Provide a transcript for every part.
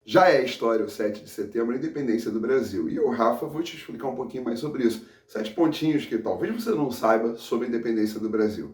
Já é história o 7 de setembro, a independência do Brasil. E eu, Rafa, vou te explicar um pouquinho mais sobre isso. 7 pontinhos que talvez você não saiba sobre a independência do Brasil.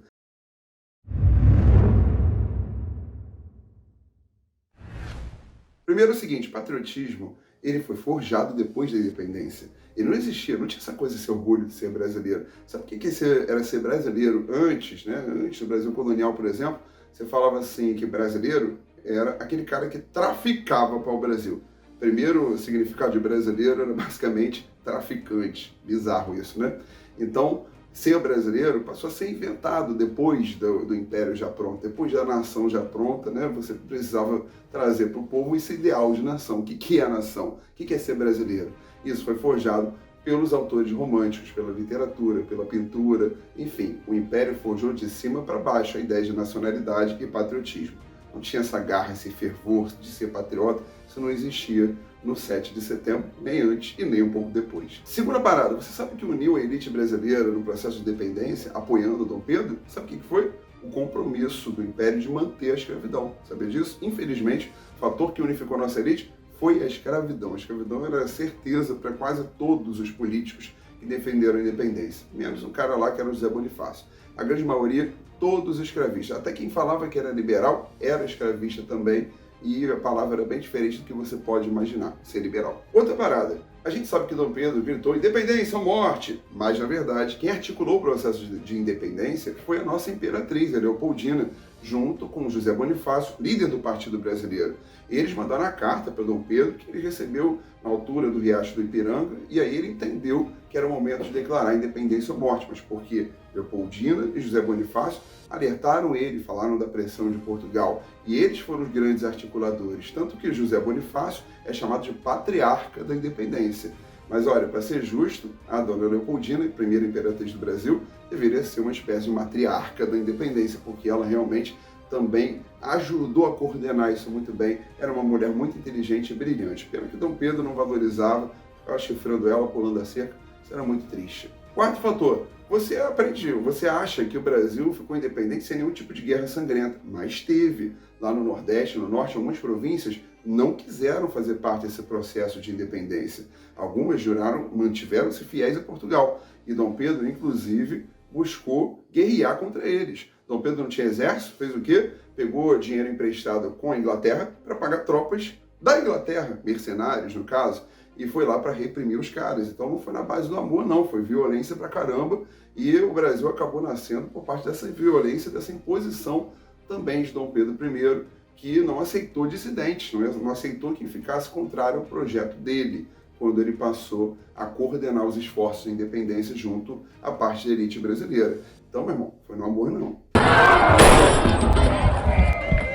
Primeiro é o seguinte, patriotismo, ele foi forjado depois da independência. Ele não existia, não tinha essa coisa, esse orgulho de ser brasileiro. Sabe o que era ser brasileiro antes, né? Antes do Brasil colonial, por exemplo, você falava assim que brasileiro era aquele cara que traficava para o Brasil. Primeiro significado de brasileiro era basicamente traficante. Bizarro isso, né? Então, ser brasileiro passou a ser inventado depois do Império já pronto, depois da nação já pronta, né? Você precisava trazer para o povo esse ideal de nação. O que é a nação? O que é ser brasileiro? Isso foi forjado pelos autores românticos, pela literatura, pela pintura, enfim, o Império forjou de cima para baixo a ideia de nacionalidade e patriotismo. Não tinha essa garra, esse fervor de ser patriota, isso não existia no 7 de setembro, nem antes e nem um pouco depois. Segunda parada, você sabe que uniu a elite brasileira no processo de independência, apoiando Dom Pedro? Sabe o que foi? O compromisso do Império de manter a escravidão. Sabia disso? Infelizmente, o fator que unificou a nossa elite foi a escravidão. A escravidão era certeza para quase todos os políticos que defenderam a independência, menos um cara lá que era o José Bonifácio. A grande maioria, todos escravistas. Até quem falava que era liberal era escravista também, e a palavra era bem diferente do que você pode imaginar, ser liberal. Outra parada, a gente sabe que Dom Pedro gritou independência ou morte, mas na verdade quem articulou o processo de independência foi a nossa imperatriz, a Leopoldina, junto com José Bonifácio, líder do Partido Brasileiro. Eles mandaram a carta para Dom Pedro, que ele recebeu na altura do Riacho do Ipiranga, e aí ele entendeu que era o momento de declarar independência ou morte, mas porque Leopoldina e José Bonifácio alertaram ele, falaram da pressão de Portugal, e eles foram os grandes articuladores, tanto que José Bonifácio é chamado de patriarca da independência. Mas olha, para ser justo, a dona Leopoldina, primeira imperatriz do Brasil, deveria ser uma espécie de matriarca da independência, porque ela realmente também ajudou a coordenar isso muito bem, era uma mulher muito inteligente e brilhante. Pena que Dom Pedro não valorizava, ficava chifrando ela, pulando a cerca, isso era muito triste. Quarto fator, você aprendeu, você acha que o Brasil ficou independente sem nenhum tipo de guerra sangrenta, mas teve. Lá no Nordeste, no Norte, algumas províncias não quiseram fazer parte desse processo de independência. Algumas juraram, mantiveram-se fiéis a Portugal. E Dom Pedro, inclusive, buscou guerrear contra eles. Dom Pedro não tinha exército, fez o quê? Pegou dinheiro emprestado com a Inglaterra para pagar tropas da Inglaterra, mercenários no caso, e foi lá para reprimir os caras. Então não foi na base do amor, não, foi violência pra caramba, e o Brasil acabou nascendo por parte dessa violência, dessa imposição também de Dom Pedro I, que não aceitou dissidentes, não aceitou que ficasse contrário ao projeto dele, quando ele passou a coordenar os esforços de independência junto à parte da elite brasileira. Então, meu irmão, foi no amor, não.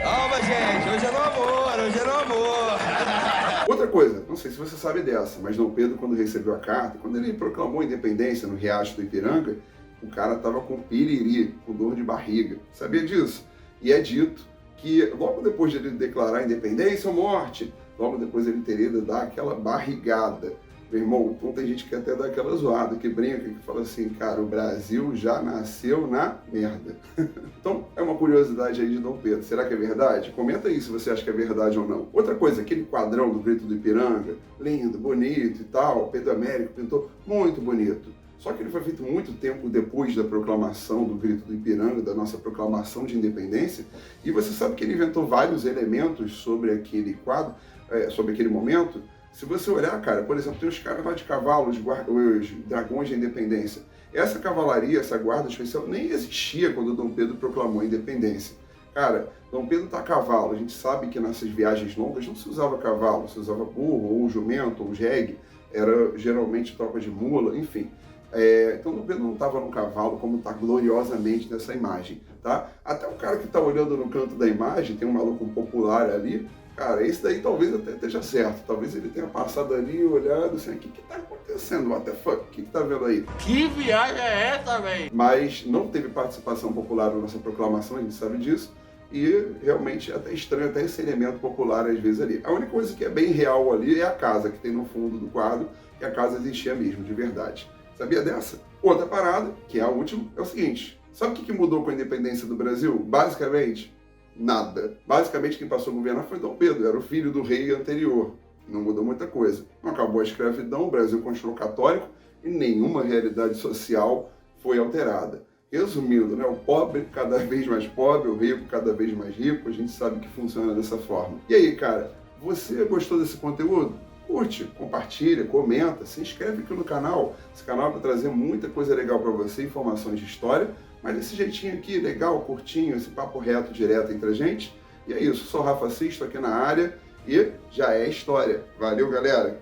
Calma, gente, hoje é no amor, hoje é no amor. Outra coisa, não sei se você sabe dessa, mas Dom Pedro, quando recebeu a carta, quando ele proclamou a independência no Riacho do Ipiranga, o cara estava com piriri, com dor de barriga. Sabia disso? E é dito que logo depois de ele declarar a independência ou morte, logo depois ele teria de dar aquela barrigada. Meu irmão, então tem gente que até dá aquela zoada, que brinca, que fala assim, cara, o Brasil já nasceu na merda. Então, é uma curiosidade aí de Dom Pedro. Será que é verdade? Comenta aí se você acha que é verdade ou não. Outra coisa, aquele quadrão do Grito do Ipiranga, lindo, bonito e tal, Pedro Américo pintou muito bonito. Só que ele foi feito muito tempo depois da proclamação do Grito do Ipiranga, da nossa proclamação de independência, e você sabe que ele inventou vários elementos sobre aquele quadro, sobre aquele momento. Se você olhar, cara, por exemplo, tem os caras lá de cavalo, os dragões da independência. Essa cavalaria, essa guarda especial nem existia quando Dom Pedro proclamou a independência. Cara, Dom Pedro tá a cavalo, a gente sabe que nessas viagens longas não se usava cavalo, se usava burro, ou jumento, ou jegue, era geralmente tropa de mula, enfim. Então Dom Pedro não estava no cavalo como está gloriosamente nessa imagem, tá? Até o cara que está olhando no canto da imagem, tem um maluco popular ali, cara, esse daí talvez até esteja certo, talvez ele tenha passado ali e olhado assim, o que está acontecendo, what the fuck, o que está vendo aí? Que viagem é essa, velho? Mas não teve participação popular na nossa proclamação, a gente sabe disso, e realmente é até estranho até esse elemento popular às vezes ali. A única coisa que é bem real ali é a casa que tem no fundo do quadro, que a casa existia mesmo, de verdade. Sabia dessa? Outra parada, que é a última, é o seguinte. Sabe o que mudou com a independência do Brasil? Basicamente, Nada. Basicamente, quem passou a governar foi Dom Pedro, era o filho do rei anterior. Não mudou muita coisa. Não acabou a escravidão, o Brasil continuou católico e nenhuma realidade social foi alterada. Resumindo, né, o pobre cada vez mais pobre, o rico cada vez mais rico, a gente sabe que funciona dessa forma. E aí, cara, você gostou desse conteúdo? Curte, compartilha, comenta, se inscreve aqui no canal. Esse canal vai trazer muita coisa legal para você, informações de história, mas desse jeitinho aqui, legal, curtinho, esse papo reto, direto entre a gente. E é isso, sou o Rafa Sisto aqui na área e já é história. Valeu, galera!